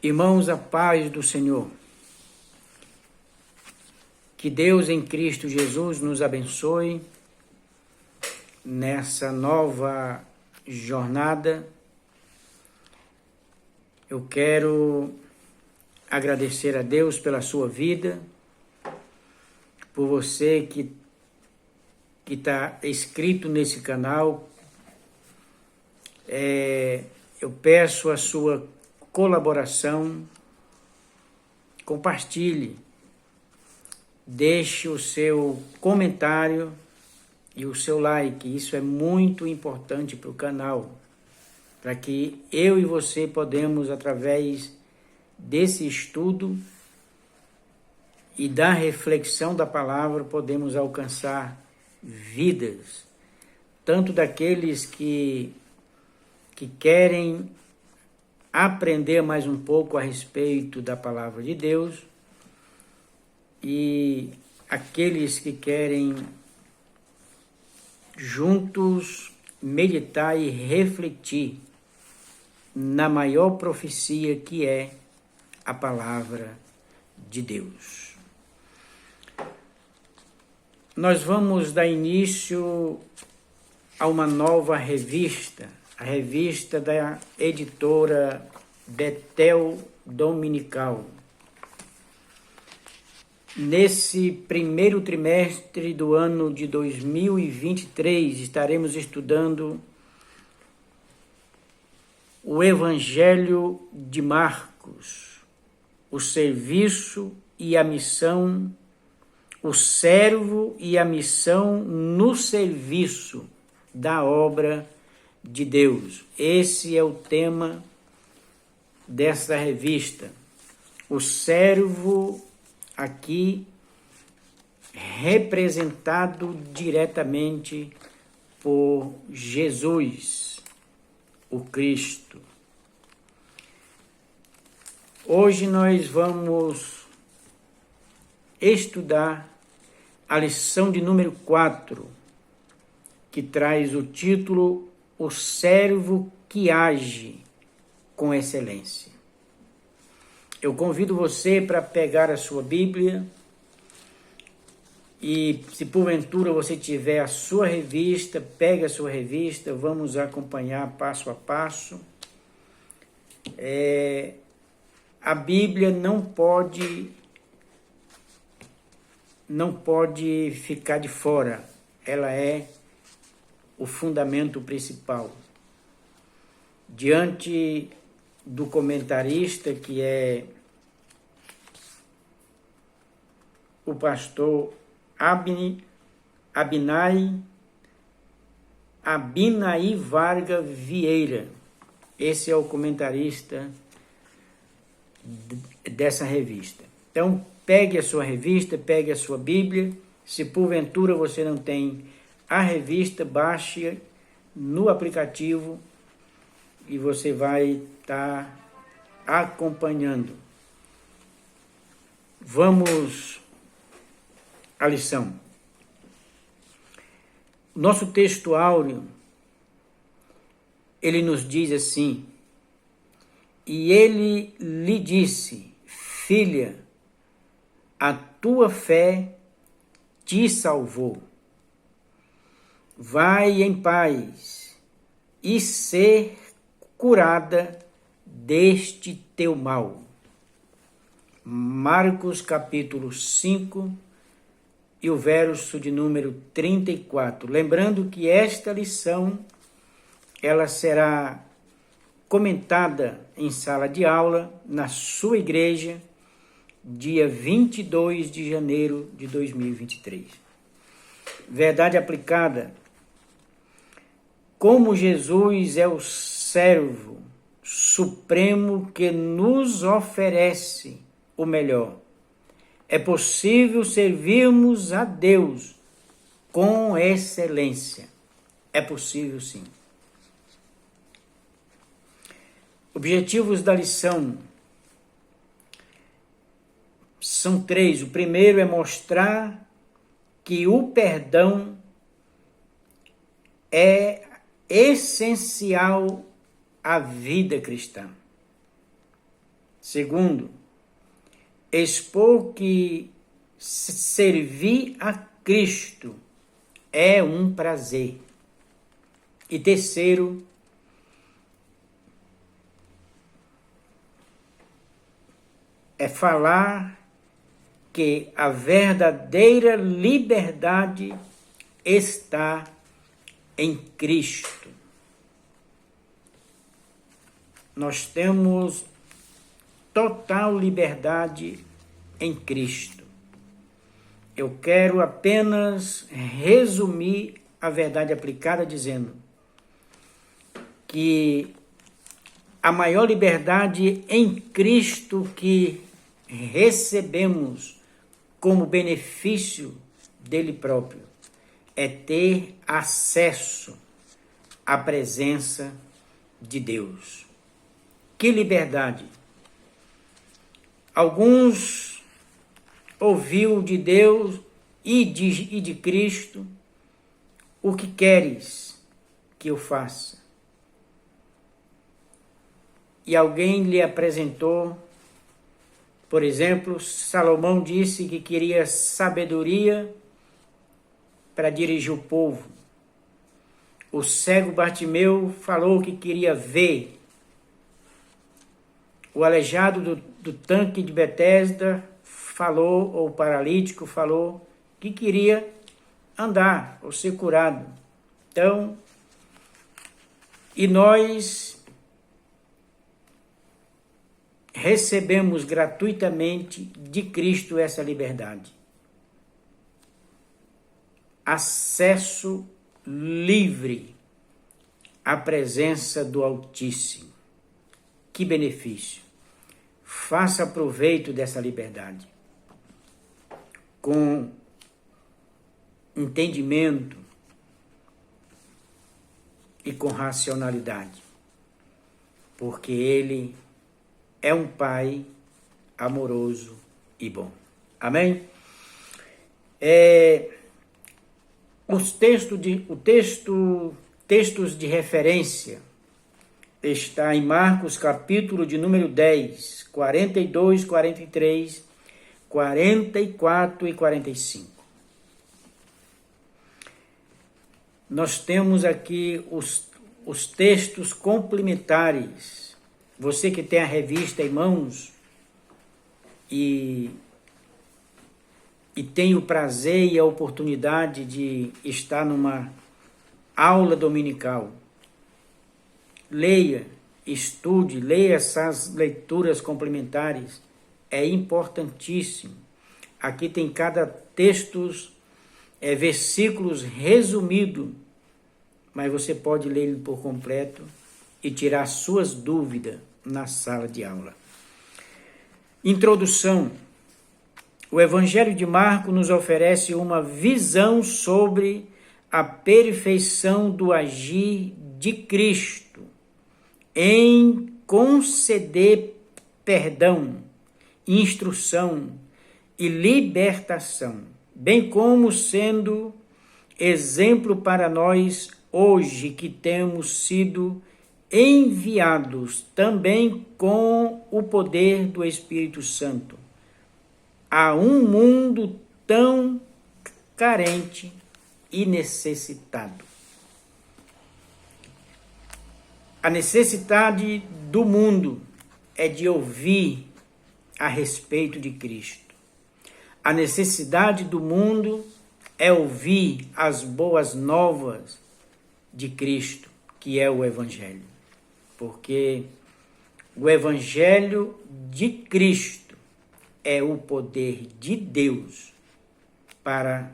Irmãos, a paz do Senhor. Que Deus em Cristo Jesus nos abençoe nessa nova jornada. Eu quero agradecer a Deus pela sua vida, por você que está inscrito nesse canal. Eu peço a sua colaboração, compartilhe, deixe o seu comentário e o seu like. Isso é muito importante para o canal, para que eu e você podemos, através desse estudo e da reflexão da palavra, podemos alcançar vidas, tanto daqueles que querem aprender mais um pouco a respeito da palavra de Deus e aqueles que querem juntos meditar e refletir na maior profecia que é a palavra de Deus. Nós vamos dar início a uma nova revista, a revista da editora Betel Dominical. Nesse primeiro trimestre do ano de 2023, estaremos estudando o Evangelho de Marcos, o serviço e a missão, o servo e a missão no serviço da obra de Deus. Esse é o tema dessa revista. O servo aqui representado diretamente por Jesus, o Cristo. Hoje nós vamos estudar a lição de número 4, que traz o título O Servo que Age com Excelência. Eu convido você para pegar a sua Bíblia e, se porventura você tiver a sua revista, pegue a sua revista, vamos acompanhar passo a passo. A Bíblia não pode ficar de fora, ela é o fundamento principal. Diante do comentarista, que é o pastor Abinai Varga Vieira. Esse é o comentarista dessa revista. Então, pegue a sua revista, pegue a sua Bíblia. Se porventura você não tem a revista, baixe no aplicativo e você vai estar acompanhando. Vamos à lição. Nosso texto áureo, ele nos diz assim: e ele lhe disse, filha, a tua fé te salvou. Vai em paz e ser curada deste teu mal. Marcos capítulo 5 e o verso de número 34. Lembrando que esta lição, ela será comentada em sala de aula na sua igreja, dia 22 de janeiro de 2023. Verdade aplicada. Como Jesus é o servo supremo que nos oferece o melhor, é possível servirmos a Deus com excelência. É possível, sim. Objetivos da lição são 3. O primeiro é mostrar que o perdão é essencial à vida cristã. Segundo, expor que servir a Cristo é um prazer. E terceiro, é falar que a verdadeira liberdade está em Cristo. Nós temos total liberdade em Cristo. Eu quero apenas resumir a verdade aplicada dizendo que a maior liberdade em Cristo que recebemos como benefício dele próprio é ter acesso à presença de Deus. Que liberdade! Alguns ouviu de Deus e de Cristo: o que queres que eu faça? E alguém lhe apresentou, por exemplo, Salomão disse que queria sabedoria para dirigir o povo. O cego Bartimeu falou que queria ver. O aleijado do tanque de Betesda falou, ou o paralítico falou, que queria andar ou ser curado. Então, e nós recebemos gratuitamente de Cristo essa liberdade. Acesso livre à presença do Altíssimo. Que benefício! Faça proveito dessa liberdade. Com entendimento e com racionalidade. Porque Ele é um Pai amoroso e bom. Amém? Textos de referência está em Marcos, capítulo de número 10, 42, 43, 44 e 45. Nós temos aqui os textos complementares. Você que tem a revista em mãos e tem o prazer e a oportunidade de estar numa aula dominical, leia, estude, leia essas leituras complementares, é importantíssimo. Aqui tem cada texto, versículos resumido, mas você pode ler ele por completo e tirar suas dúvidas na sala de aula. Introdução. O Evangelho de Marcos nos oferece uma visão sobre a perfeição do agir de Cristo em conceder perdão, instrução e libertação, bem como sendo exemplo para nós hoje que temos sido enviados também com o poder do Espírito Santo a um mundo tão carente e necessitado. A necessidade do mundo é de ouvir a respeito de Cristo. A necessidade do mundo é ouvir as boas novas de Cristo, que é o Evangelho. Porque o Evangelho de Cristo é o poder de Deus para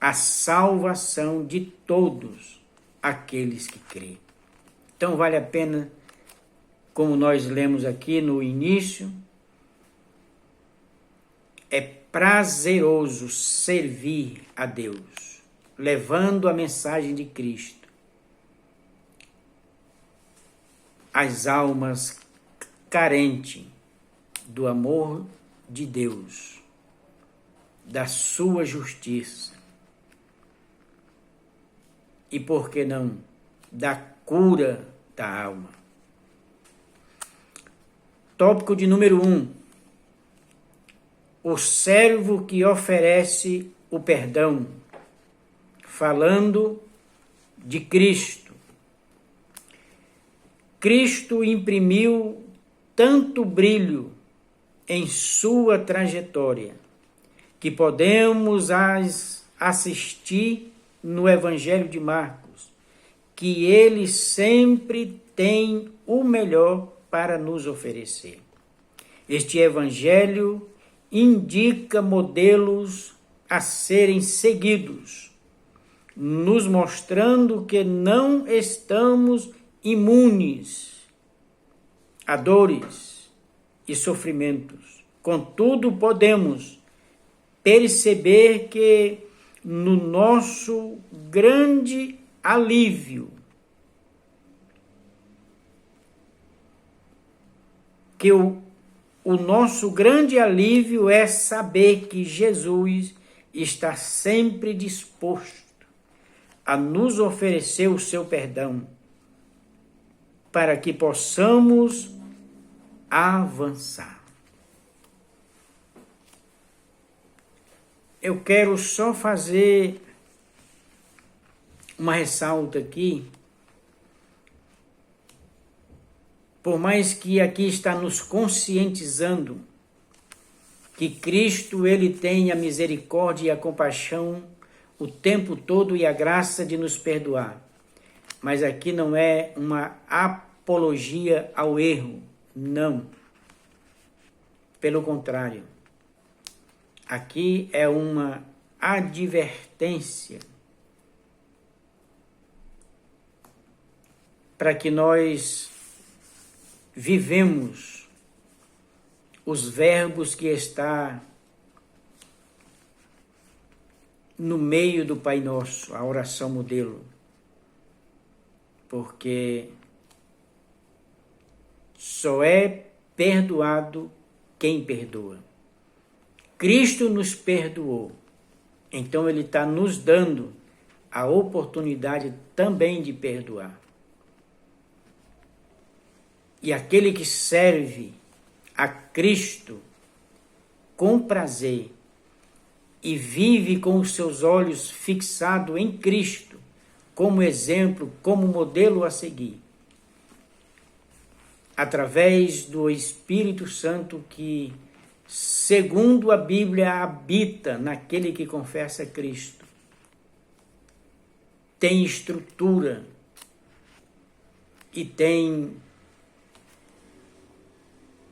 a salvação de todos aqueles que creem. Então vale a pena, como nós lemos aqui no início, é prazeroso servir a Deus, levando a mensagem de Cristo às almas carentes do amor de Deus, da sua justiça e, por que não, da cura da alma. Tópico de número 1. O servo que oferece o perdão. Falando de Cristo. Cristo imprimiu tanto brilho em sua trajetória que podemos assistir no Evangelho de Marcos, que ele sempre tem o melhor para nos oferecer. Este Evangelho indica modelos a serem seguidos, nos mostrando que não estamos imunes a dores e sofrimentos. Contudo, podemos perceber que no nosso grande alívio, que o nosso grande alívio é saber que Jesus está sempre disposto a nos oferecer o seu perdão, para que possamos avançar. Eu quero só fazer uma ressalta aqui. Por mais que aqui está nos conscientizando que Cristo ele tem a misericórdia e a compaixão o tempo todo e a graça de nos perdoar. Mas aqui não é uma apologia ao erro, não. Pelo contrário, aqui é uma advertência para que nós vivemos os verbos que está no meio do Pai Nosso, a oração modelo. Porque só é perdoado quem perdoa. Cristo nos perdoou, então Ele está nos dando a oportunidade também de perdoar. E aquele que serve a Cristo com prazer e vive com os seus olhos fixados em Cristo, como exemplo, como modelo a seguir, através do Espírito Santo que, segundo a Bíblia, habita naquele que confessa Cristo, tem estrutura e tem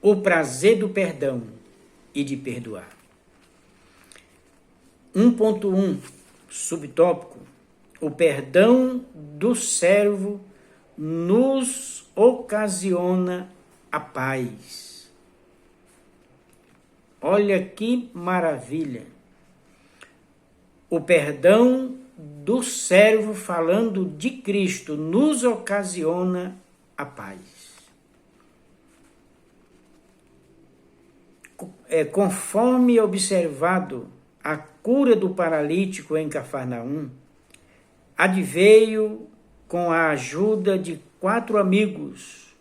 o prazer do perdão e de perdoar. 1.1, subtópico, o perdão do servo nos ocasiona a paz. Olha que maravilha! O perdão do servo, falando de Cristo, nos ocasiona a paz. Conforme observado a cura do paralítico em Cafarnaum, adveio com a ajuda de 4 amigos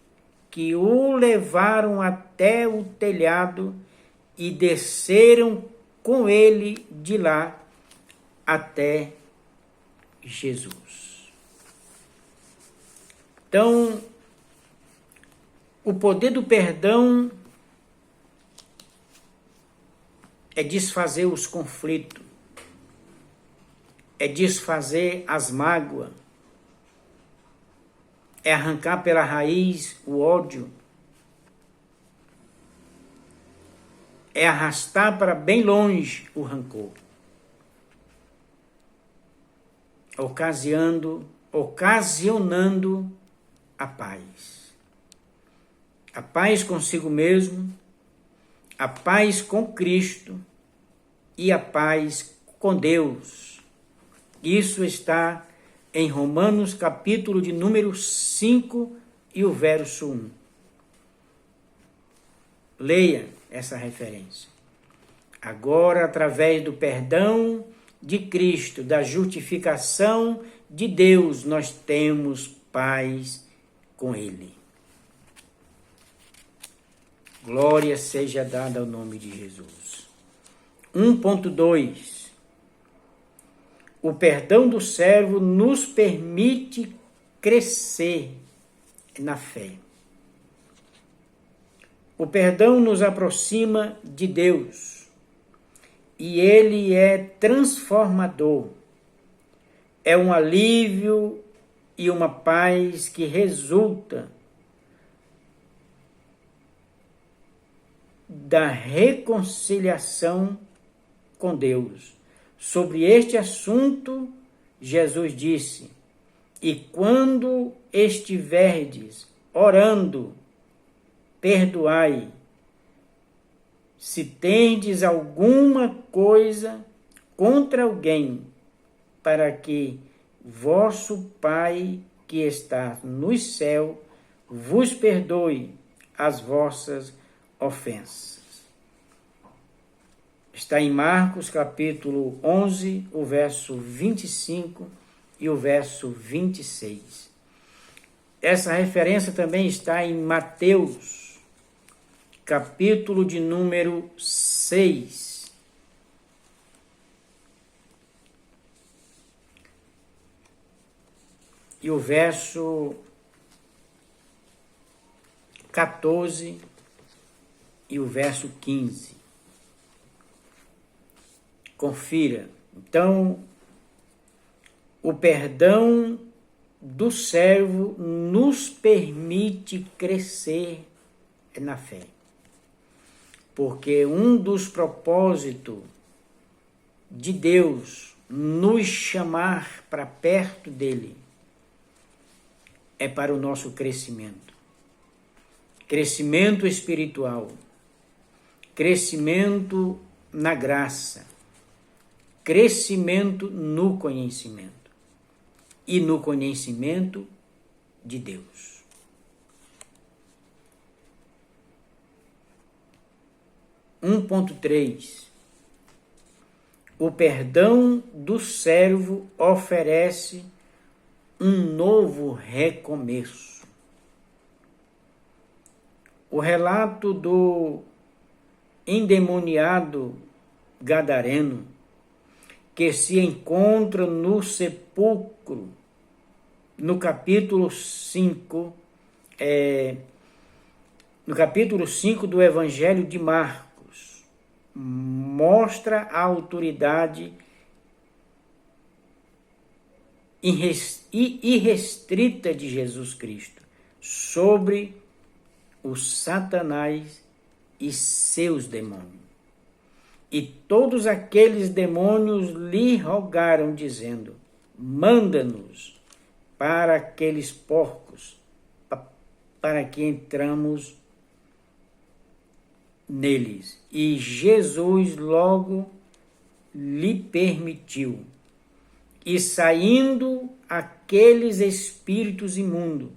que o levaram até o telhado e desceram com ele de lá até Jesus. Então, o poder do perdão é desfazer os conflitos, é desfazer as mágoas, é arrancar pela raiz o ódio, é arrastar para bem longe o rancor, ocasionando a paz. A paz consigo mesmo, a paz com Cristo e a paz com Deus. Isso está em Romanos, capítulo de número 5 e o verso 1. Leia essa referência. Agora, através do perdão de Cristo, da justificação de Deus, nós temos paz com Ele. Glória seja dada ao nome de Jesus. 1.2. O perdão do servo nos permite crescer na fé. O perdão nos aproxima de Deus e ele é transformador. É um alívio e uma paz que resulta da reconciliação com Deus. Sobre este assunto, Jesus disse: e quando estiverdes orando, perdoai, se tendes alguma coisa contra alguém, para que vosso Pai que está no céu vos perdoe as vossas ofensas. Está em Marcos capítulo 11, o verso 25 e o verso 26. Essa referência também está em Mateus, capítulo de número 6. E o verso 14 e o verso 15. Confira. Então, o perdão do servo nos permite crescer na fé. Porque um dos propósitos de Deus nos chamar para perto dele é para o nosso crescimento. Crescimento espiritual, crescimento na graça, crescimento no conhecimento e no conhecimento de Deus. (1.3) O perdão do servo oferece um novo recomeço. O relato do endemoniado gadareno que se encontra no sepulcro, no capítulo 5, do Evangelho de Marcos, mostra a autoridade irrestrita de Jesus Cristo sobre o Satanás e seus demônios. E todos aqueles demônios lhe rogaram, dizendo: manda-nos para aqueles porcos, para que entramos neles. E Jesus logo lhe permitiu. E saindo aqueles espíritos imundos,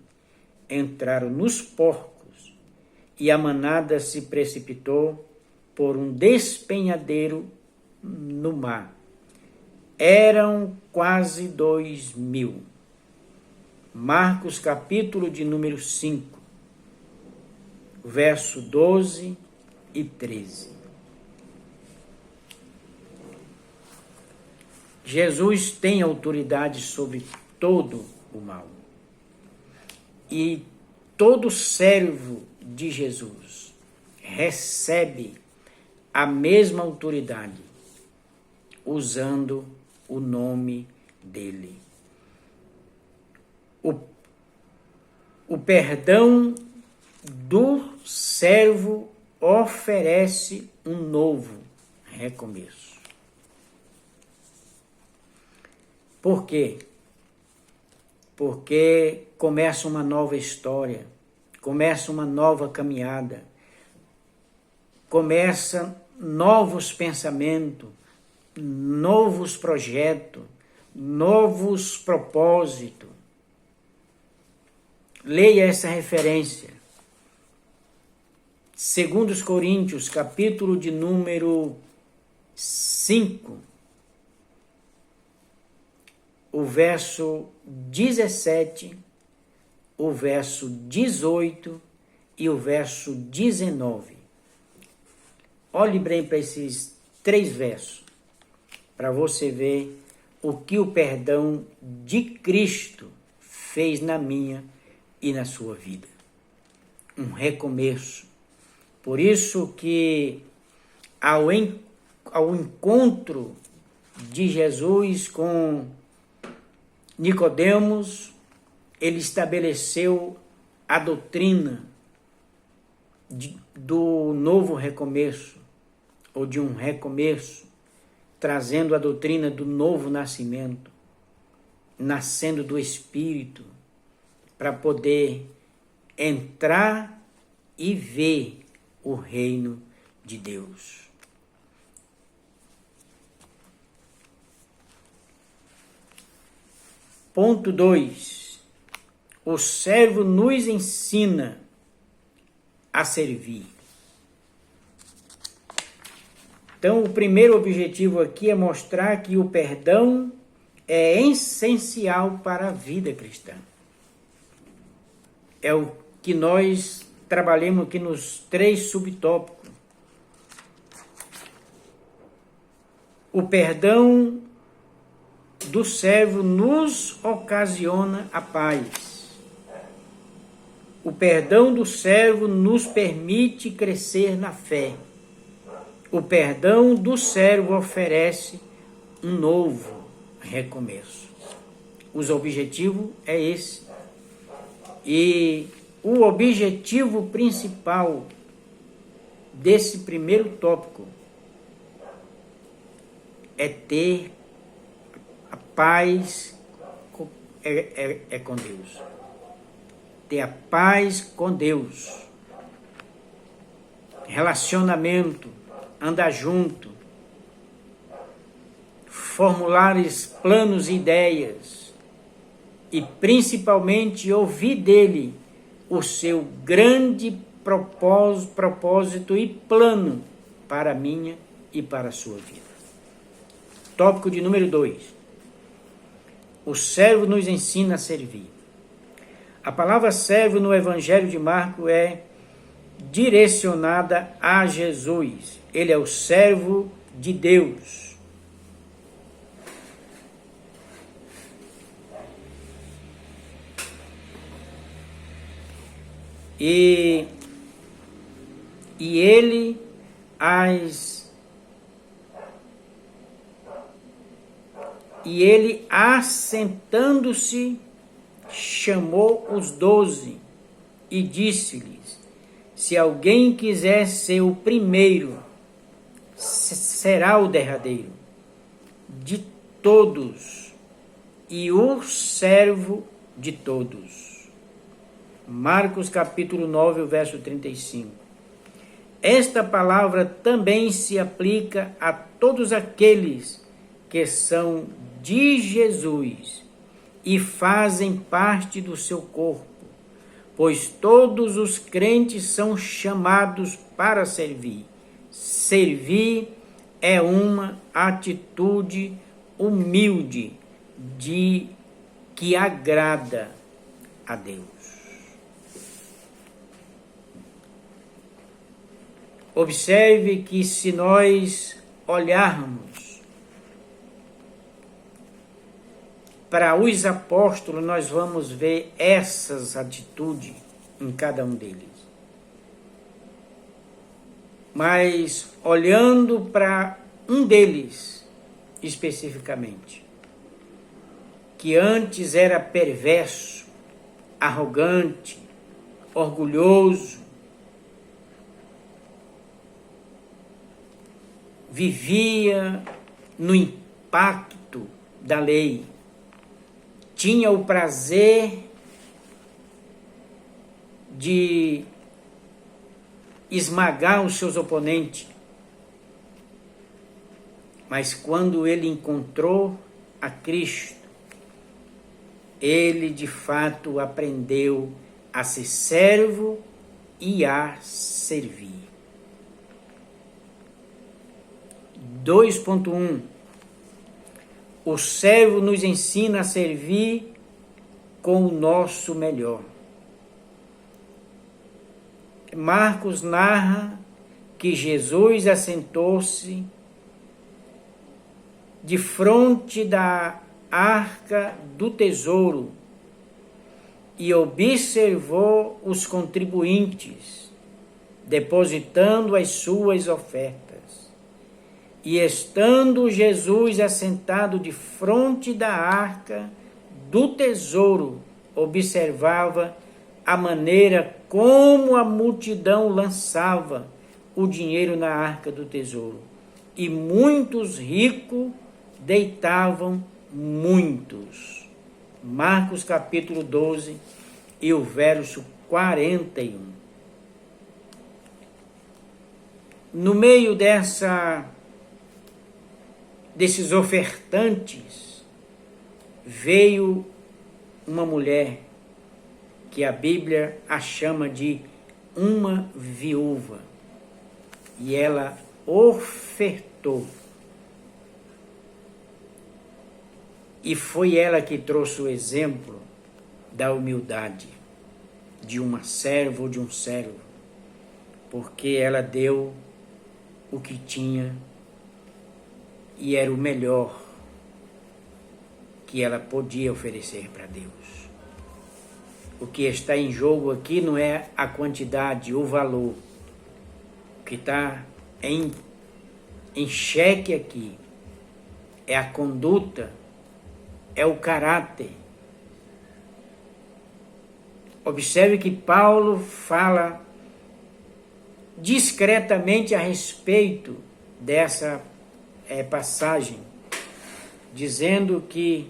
entraram nos porcos, e a manada se precipitou por um despenhadeiro no mar. Eram quase 2.000. Marcos capítulo de número 5, verso 12 e 13. Jesus tem autoridade sobre todo o mal. E todo servo de Jesus recebe a mesma autoridade, usando o nome dele. O perdão do servo oferece um novo recomeço. Por quê? Porque começa uma nova história, começa uma nova caminhada, começa novos pensamentos, novos projetos, novos propósitos. Leia essa referência. 2 Coríntios, capítulo de número 5, o verso 17, o verso 18 e o verso 19. Olhe bem para esses 3 versos, para você ver o que o perdão de Cristo fez na minha e na sua vida. Um recomeço. Por isso que ao encontro de Jesus com Nicodemos, ele estabeleceu a doutrina do novo recomeço, ou de um recomeço, trazendo a doutrina do novo nascimento, nascendo do Espírito, para poder entrar e ver o reino de Deus. Ponto 2. O servo nos ensina a servir. Então, o primeiro objetivo aqui é mostrar que o perdão é essencial para a vida cristã. É o que nós trabalhamos aqui nos 3 subtópicos. O perdão do servo nos ocasiona a paz. O perdão do servo nos permite crescer na fé. O perdão do servo oferece um novo recomeço. Os objetivos é esse. E o objetivo principal desse primeiro tópico é ter a paz com Deus. Ter a paz com Deus. Relacionamento, andar junto, formular planos e ideias e principalmente ouvir dele o seu grande propósito e plano para a minha e para a sua vida. Tópico de número 2. O servo nos ensina a servir. A palavra servo no Evangelho de Marcos é direcionada a Jesus. Ele é o servo de Deus. E ele assentando-se chamou os 12 e disse-lhes: se alguém quiser ser o primeiro, será o derradeiro de todos e o servo de todos. Marcos capítulo 9, o verso 35. Esta palavra também se aplica a todos aqueles que são de Jesus e fazem parte do seu corpo, pois todos os crentes são chamados para servir. Servir é uma atitude humilde que agrada a Deus. Observe que se nós olharmos para os apóstolos, nós vamos ver essas atitudes em cada um deles. Mas olhando para um deles especificamente, que antes era perverso, arrogante, orgulhoso, vivia no impacto da lei, tinha o prazer de esmagar os seus oponentes, mas quando ele encontrou a Cristo, ele de fato aprendeu a ser servo e a servir. 2.1. O servo nos ensina a servir com o nosso melhor. Marcos narra que Jesus assentou-se de frente da arca do tesouro e observou os contribuintes depositando as suas ofertas. E estando Jesus assentado de frente da arca do tesouro, observava a maneira como a multidão lançava o dinheiro na arca do tesouro. E muitos ricos deitavam muitos. Marcos capítulo 12 e o verso 41. No meio desses ofertantes, veio uma mulher que a Bíblia a chama de uma viúva. E ela ofertou. E foi ela que trouxe o exemplo da humildade de uma serva ou de um servo, porque ela deu o que tinha e era o melhor que ela podia oferecer para Deus. O que está em jogo aqui não é a quantidade, o valor. O que está em xeque aqui é a conduta, é o caráter. Observe que Paulo fala discretamente a respeito dessa passagem, dizendo que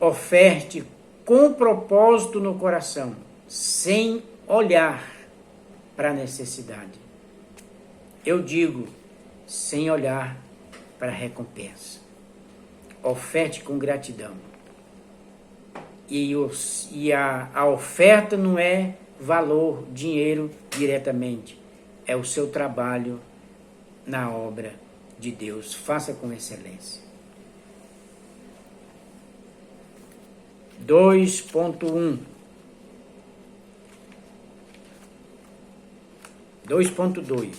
oferte com propósito no coração, sem olhar para a necessidade. Eu digo, sem olhar para a recompensa. Oferte com gratidão. E a oferta não é valor, dinheiro diretamente. É o seu trabalho na obra de Deus. Faça com excelência. 2.1. 2.2.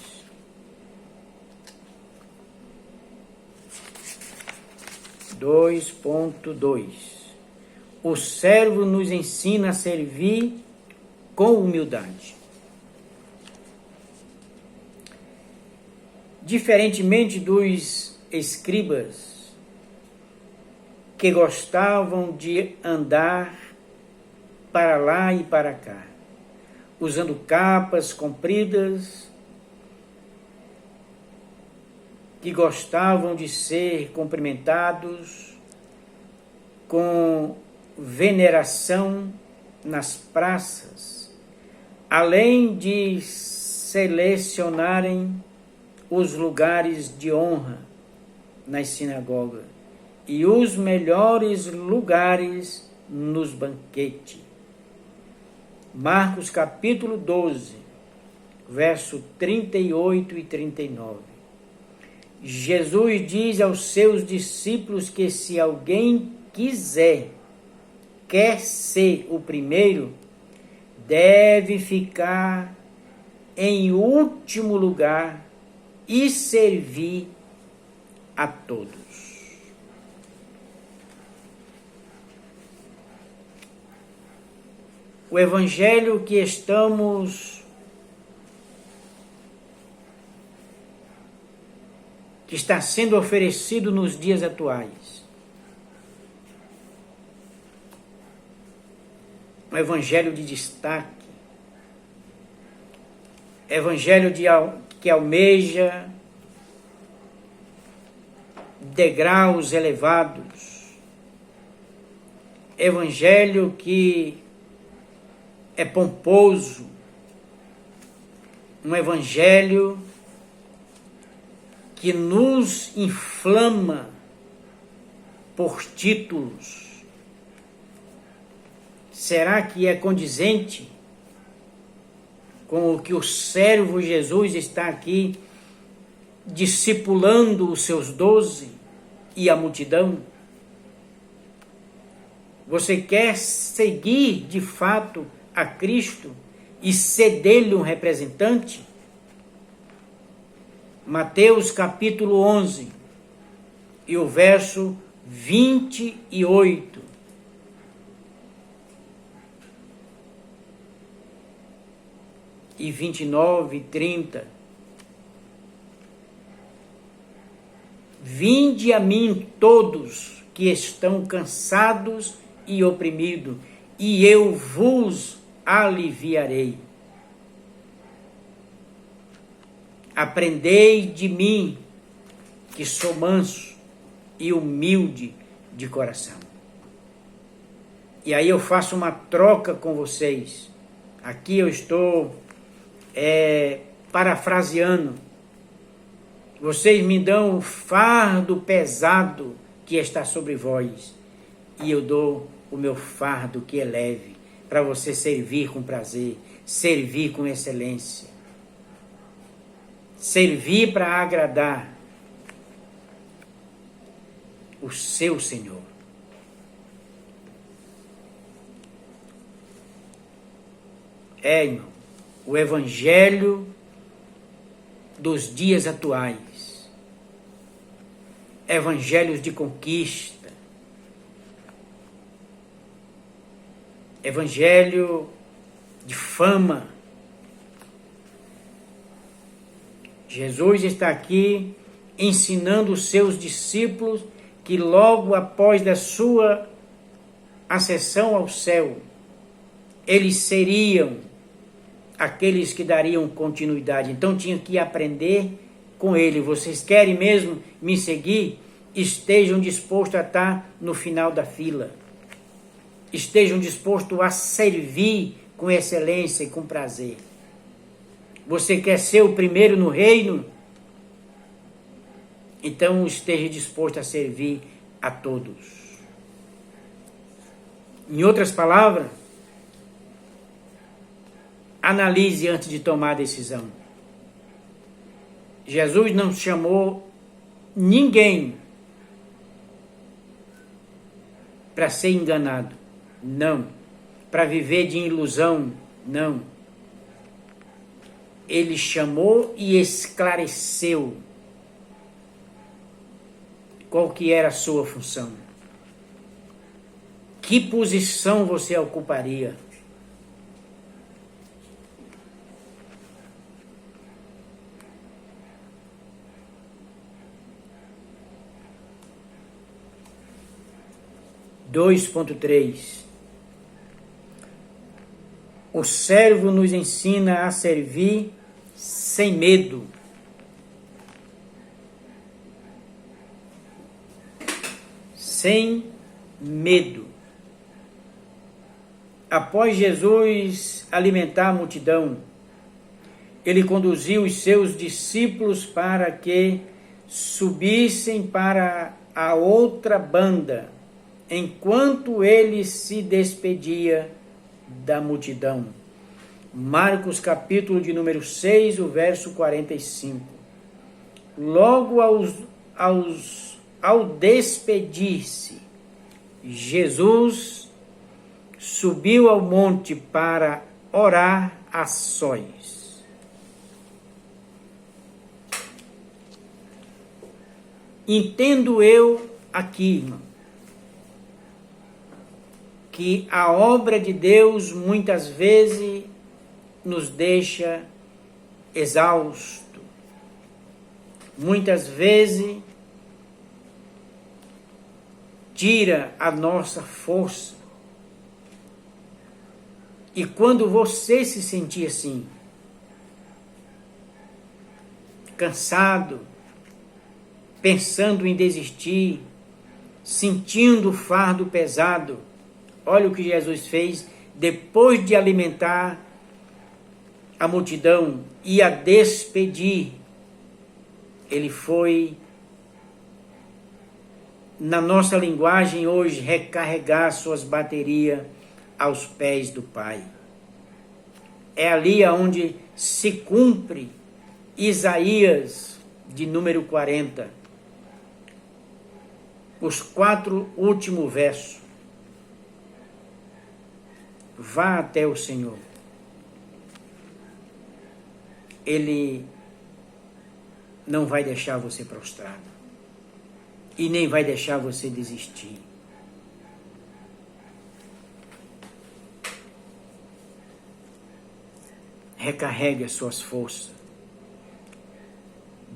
O servo nos ensina a servir com humildade. Diferentemente dos escribas, que gostavam de andar para lá e para cá, usando capas compridas, que gostavam de ser cumprimentados com veneração nas praças, além de selecionarem os lugares de honra nas sinagogas e os melhores lugares nos banquetes. Marcos capítulo 12, verso 38 e 39. Jesus diz aos seus discípulos que se alguém quer ser o primeiro, deve ficar em último lugar e servir a todos. O evangelho que está sendo oferecido nos dias atuais, um evangelho de destaque, evangelho que almeja degraus elevados, evangelho que é pomposo, um evangelho que nos inflama por títulos. Será que é condizente com o que o servo Jesus está aqui discipulando os seus 12 e a multidão? Você quer seguir de fato a Cristo? e ceder-lhe um representante? Mateus capítulo 11 e o verso 28. E 29 e 30. Vinde a mim todos que estão cansados e oprimidos, e eu vos aliviarei. Aprendei de mim, que sou manso e humilde de coração. E aí eu faço uma troca com vocês. Aqui eu estou parafraseando. Vocês me dão o fardo pesado que está sobre vós, e eu dou o meu fardo que é leve, para você servir com prazer, servir com excelência, servir para agradar o seu Senhor. Irmão, o Evangelho dos dias atuais, evangelhos de conquista, evangelho de fama. Jesus está aqui ensinando os seus discípulos que logo após da sua ascensão ao céu, eles seriam aqueles que dariam continuidade. Então tinha que aprender com ele. Vocês querem mesmo me seguir? Estejam dispostos a estar no final da fila. Estejam dispostos a servir com excelência e com prazer. Você quer ser o primeiro no reino? Então esteja disposto a servir a todos. Em outras palavras, analise antes de tomar a decisão. Jesus não chamou ninguém para ser enganado, não. Para viver de ilusão, não. Ele chamou e esclareceu qual que era a sua função. Que posição você ocuparia? O servo nos ensina a servir sem medo. Sem medo. Após Jesus alimentar a multidão, ele conduziu os seus discípulos para que subissem para a outra banda, enquanto ele se despedia da multidão. Marcos capítulo de número 6, o verso 45. Logo ao despedir-se, Jesus subiu ao monte para orar a sós. Entendo eu aqui, irmão, que a obra de Deus muitas vezes nos deixa exausto. Muitas vezes tira a nossa força. E quando você se sentir assim, cansado, pensando em desistir, sentindo o fardo pesado, olha o que Jesus fez depois de alimentar a multidão e a despedir. Ele foi, na nossa linguagem hoje, recarregar suas baterias aos pés do Pai. É ali onde se cumpre Isaías de número 40, os 4 últimos versos. Vá até o Senhor. Ele não vai deixar você prostrado e nem vai deixar você desistir. Recarregue as suas forças.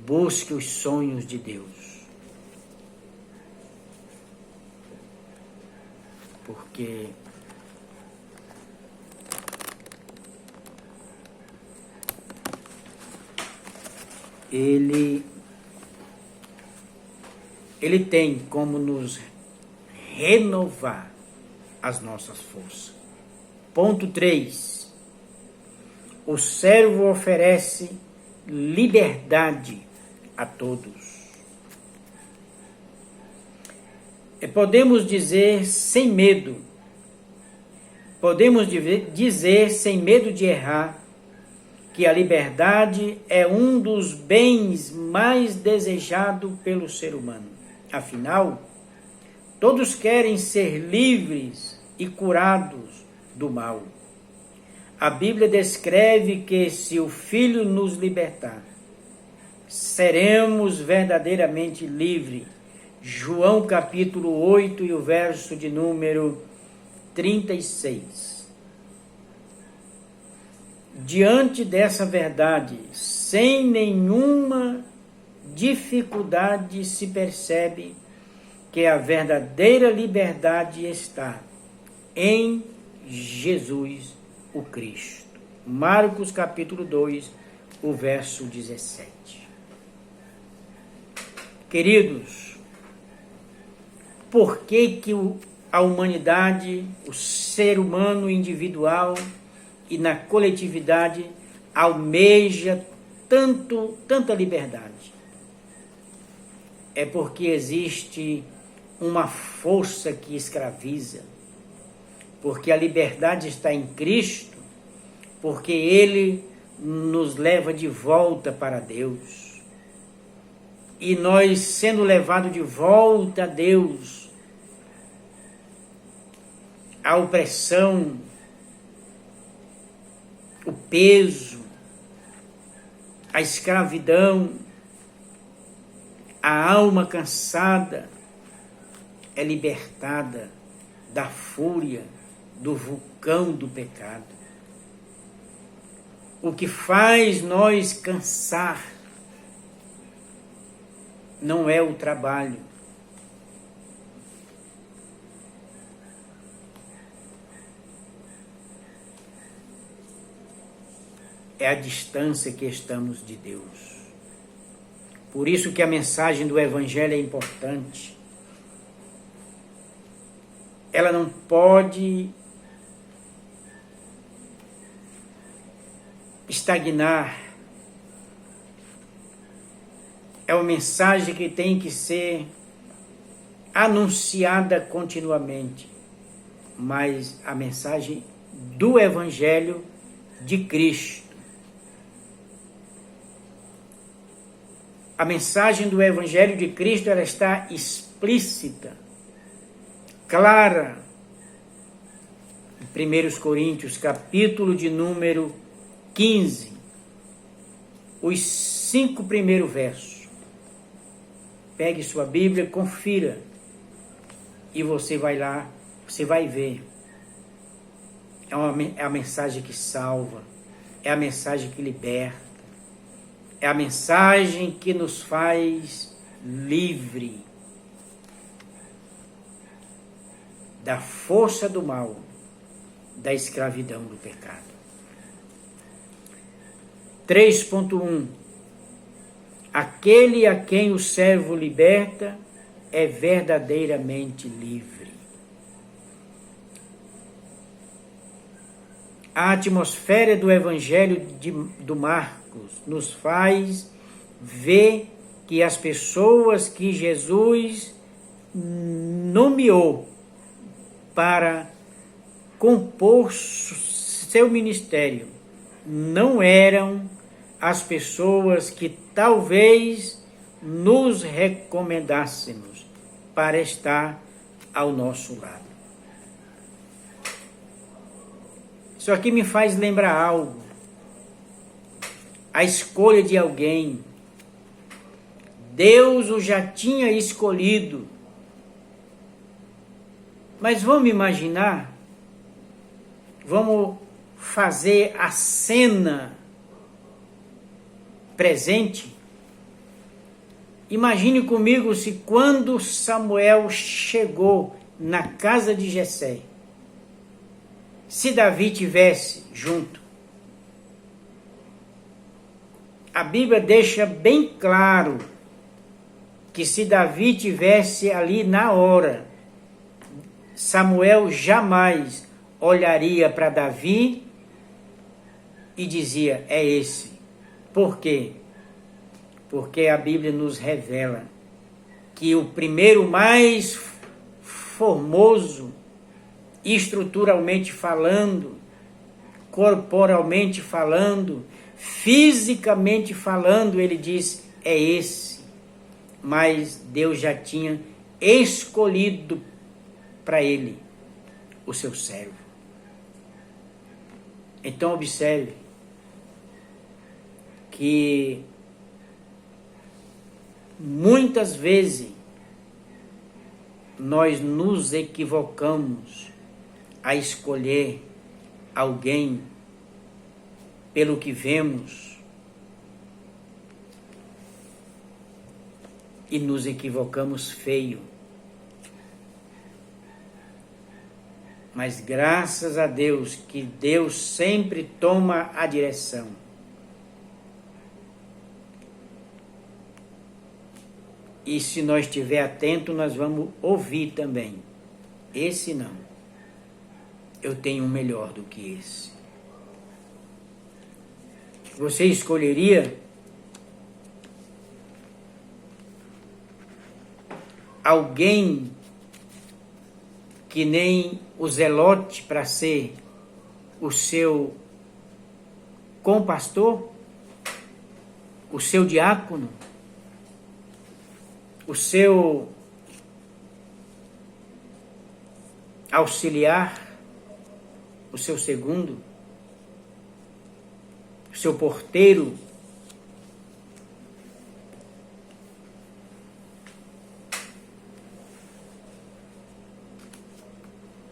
Busque os sonhos de Deus. Porque Ele tem como nos renovar as nossas forças. Ponto 3. O servo oferece liberdade a todos. Podemos dizer sem medo, sem medo de errar, que a liberdade é um dos bens mais desejados pelo ser humano. Afinal, todos querem ser livres e curados do mal. A Bíblia descreve que se o Filho nos libertar, seremos verdadeiramente livres. João capítulo 8 e o verso de número 36. Diante dessa verdade, sem nenhuma dificuldade se percebe que a verdadeira liberdade está em Jesus o Cristo. Marcos capítulo 2, o verso 17. Queridos, por que a humanidade, o ser humano individual e na coletividade almeja tanta liberdade? É porque existe uma força que escraviza, porque a liberdade está em Cristo, porque Ele nos leva de volta para Deus. E nós, sendo levados de volta a Deus, a opressão, o peso, a escravidão, a alma cansada é libertada da fúria, do vulcão do pecado. O que faz nós cansar não é o trabalho, é a distância que estamos de Deus. Por isso que a mensagem do Evangelho é importante. Ela não pode estagnar. É uma mensagem que tem que ser anunciada continuamente. Mas a mensagem do Evangelho de Cristo. A mensagem do Evangelho de Cristo, ela está explícita, clara. Em 1 Coríntios, capítulo de número 15, os 5 primeiros versos. Pegue sua Bíblia, confira, e você vai lá, você vai ver. É a mensagem que salva, é a mensagem que liberta, é a mensagem que nos faz livre da força do mal, da escravidão do pecado. 3.1. Aquele a quem o servo liberta é verdadeiramente livre. A atmosfera do Evangelho do Marcos nos faz ver que as pessoas que Jesus nomeou para compor seu ministério não eram as pessoas que talvez nos recomendássemos para estar ao nosso lado. Isso aqui me faz lembrar algo. a escolha de alguém. Deus o já tinha escolhido. Mas vamos imaginar, vamos fazer a cena presente. Imagine comigo se quando Samuel chegou na casa de Jessé, se Davi tivesse junto. A Bíblia deixa bem claro que se Davi tivesse ali na hora, Samuel jamais olharia para Davi e dizia, é esse. Por quê? Porque a Bíblia nos revela que o primeiro mais formoso, estruturalmente falando, corporalmente falando, fisicamente falando, ele diz, é esse. Mas Deus já tinha escolhido para ele o seu servo. Então observe que muitas vezes nós nos equivocamos a escolher alguém pelo que vemos e nos equivocamos feio. Mas graças a Deus que Deus sempre toma a direção. E se nós estiver atento, nós vamos ouvir também. Esse não. Eu tenho um melhor do que esse. Você escolheria alguém que nem o Zelote para ser o seu compastor, o seu diácono, o seu auxiliar, o seu segundo, o seu porteiro?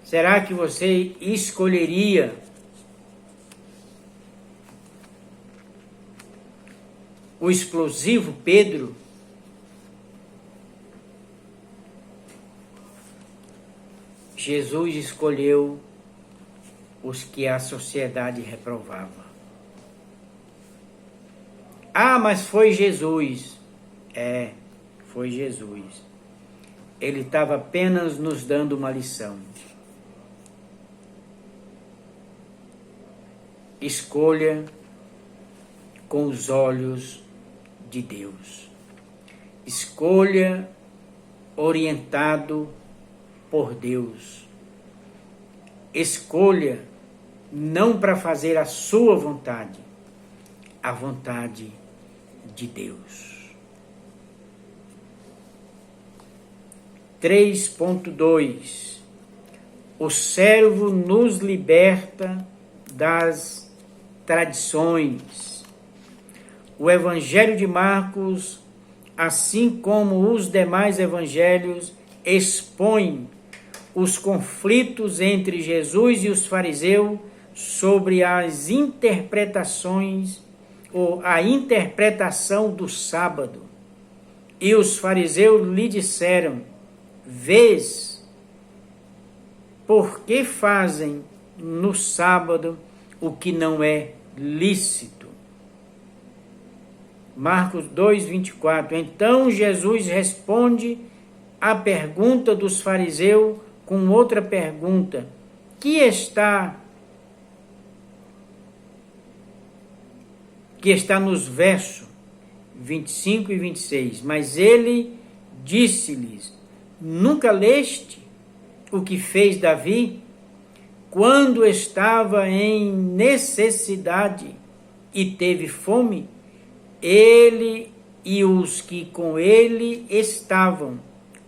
Será que você escolheria o explosivo Pedro? Jesus escolheu os que a sociedade reprovava. Ah, mas foi Jesus. Foi Jesus. Ele estava apenas nos dando uma lição. Escolha com os olhos de Deus. Escolha orientado por Deus. Escolha não para fazer a sua vontade, a vontade de Deus. 3.2 O servo nos liberta das tradições. O Evangelho de Marcos, assim como os demais evangelhos, expõe os conflitos entre Jesus e os fariseus sobre as interpretações ou a interpretação do sábado. E os fariseus lhe disseram: vês, por que fazem no sábado o que não é lícito? Marcos 2:24. Então Jesus responde à pergunta dos fariseus com outra pergunta, que está nos versos 25 e 26. Mas ele disse-lhes: nunca leste o que fez Davi quando estava em necessidade e teve fome? Ele e os que com ele estavam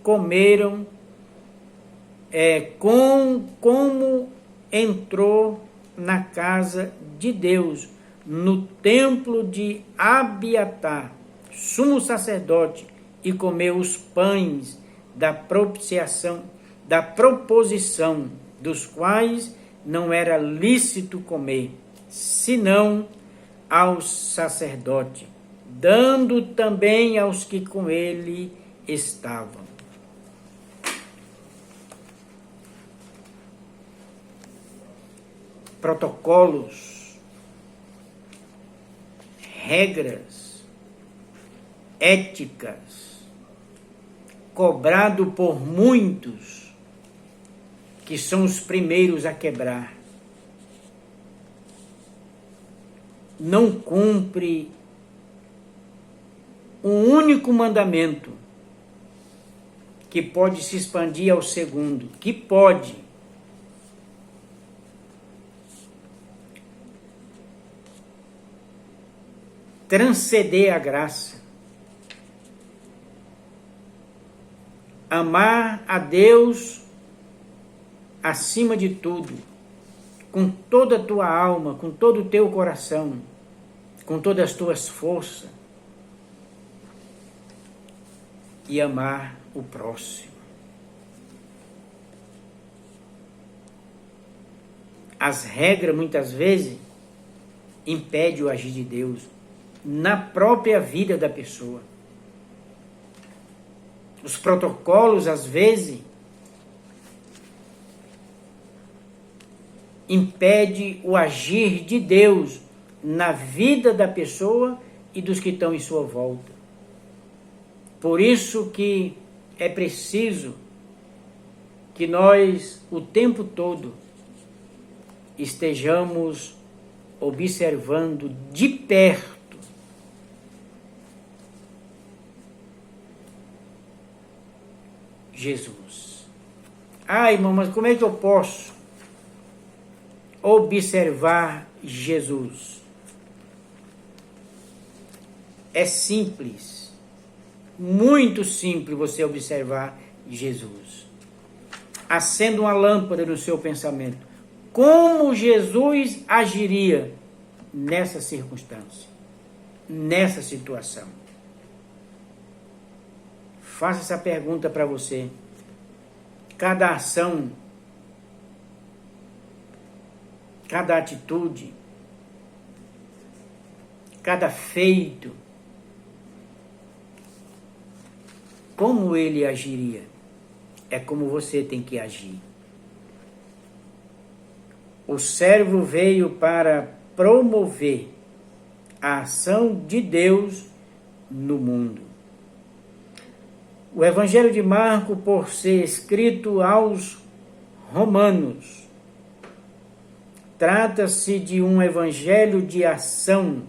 comeram como entrou na casa de Deus, no templo de Abiatar, sumo sacerdote, e comeu os pães da propiciação, da proposição, dos quais não era lícito comer, senão aos sacerdotes, dando também aos que com ele estavam. Protocolos, regras, éticas, cobrado por muitos, que são os primeiros a quebrar. Não cumpre um único mandamento, que pode se expandir ao segundo, que pode transcender a graça. Amar a Deus acima de tudo, com toda a tua alma, com todo o teu coração, com todas as tuas forças, e amar o próximo. As regras, muitas vezes, impedem o agir de Deus na própria vida da pessoa. Os protocolos, às vezes, impedem o agir de Deus na vida da pessoa e dos que estão em sua volta. Por isso que é preciso que nós, o tempo todo, estejamos observando de perto Jesus. Irmão, mas como é que eu posso observar Jesus? É simples, muito simples você observar Jesus. Acenda uma lâmpada no seu pensamento. Como Jesus agiria nessa circunstância, nessa situação? Faça essa pergunta para você. Cada ação, cada atitude, cada feito, como ele agiria? É como você tem que agir. O servo veio para promover a ação de Deus no mundo. O Evangelho de Marcos, por ser escrito aos romanos, trata-se de um evangelho de ação.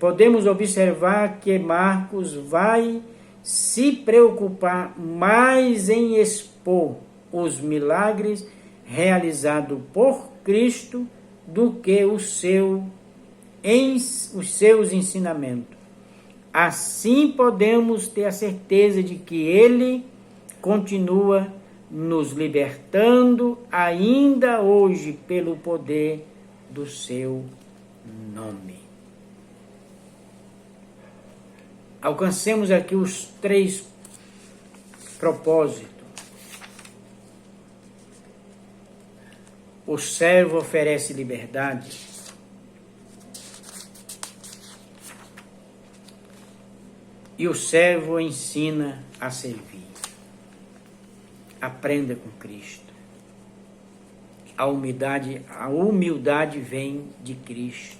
Podemos observar que Marcos vai se preocupar mais em expor os milagres realizados por Cristo do que os seus ensinamentos. Assim podemos ter a certeza de que ele continua nos libertando ainda hoje pelo poder do seu nome. Alcancemos aqui os 3 propósitos. O servo oferece liberdade. E o servo ensina a servir. Aprenda com Cristo. A humildade vem de Cristo.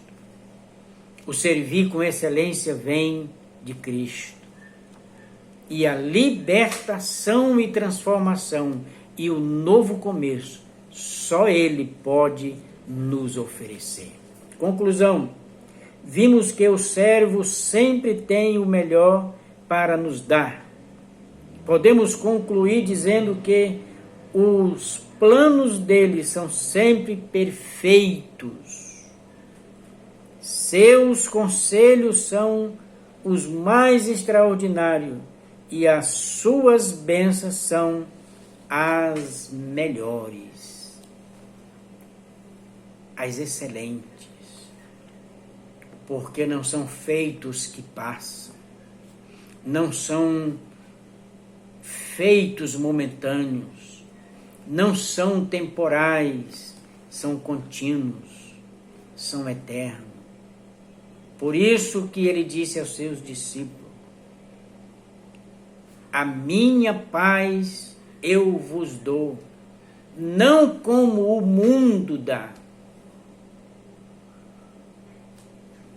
O servir com excelência vem de Cristo. E a libertação e transformação e o novo começo, só Ele pode nos oferecer. Conclusão. Vimos que o servo sempre tem o melhor para nos dar. Podemos concluir dizendo que os planos dele são sempre perfeitos. Seus conselhos são os mais extraordinários e as suas bênçãos são as melhores, as excelentes. porque não são feitos que passam, não são feitos momentâneos, não são temporais, são contínuos, são eternos. Por isso que ele disse aos seus discípulos: a minha paz eu vos dou, não como o mundo dá,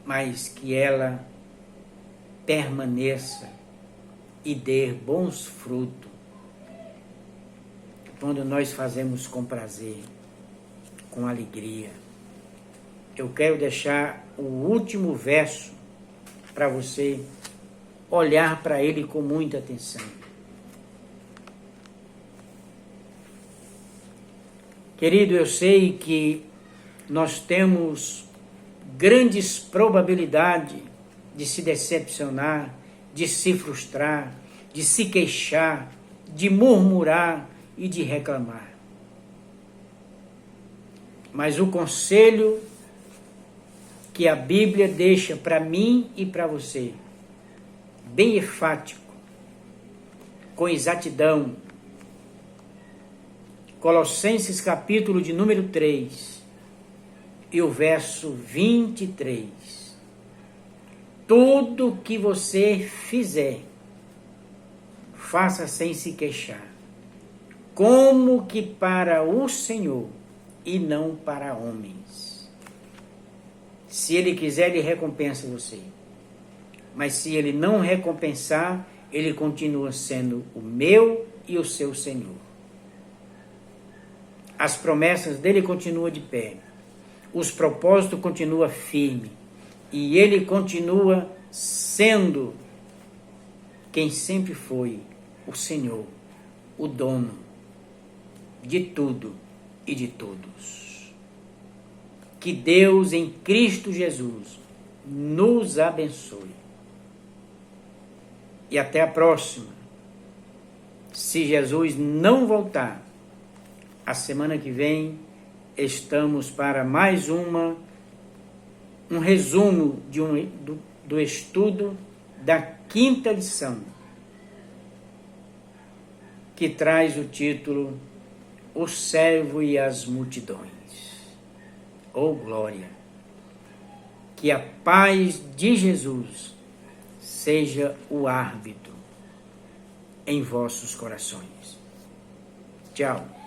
mas que ela permaneça e dê bons frutos, quando nós fazemos com prazer, com alegria. Eu quero deixar o último verso para você olhar para ele com muita atenção. Querido, eu sei que nós temos grandes probabilidades de se decepcionar, de se frustrar, de se queixar, de murmurar e de reclamar. Mas o conselho que a Bíblia deixa para mim e para você, bem enfático, com exatidão, Colossenses capítulo de número 3 e o verso 23. Tudo que você fizer, faça sem se queixar, como que para o Senhor e não para homens. Se Ele quiser, Ele recompensa você. Mas se Ele não recompensar, Ele continua sendo o meu e o seu Senhor. As promessas dele continuam de pé. Os propósitos continuam firmes. E ele continua sendo quem sempre foi, o Senhor, o dono de tudo e de todos. Que Deus em Cristo Jesus nos abençoe. E até a próxima. Se Jesus não voltar, a semana que vem estamos para mais um resumo do estudo da 5ª lição, que traz o título O Servo e as Multidões. Oh glória! Que a paz de Jesus seja o árbitro em vossos corações. Tchau.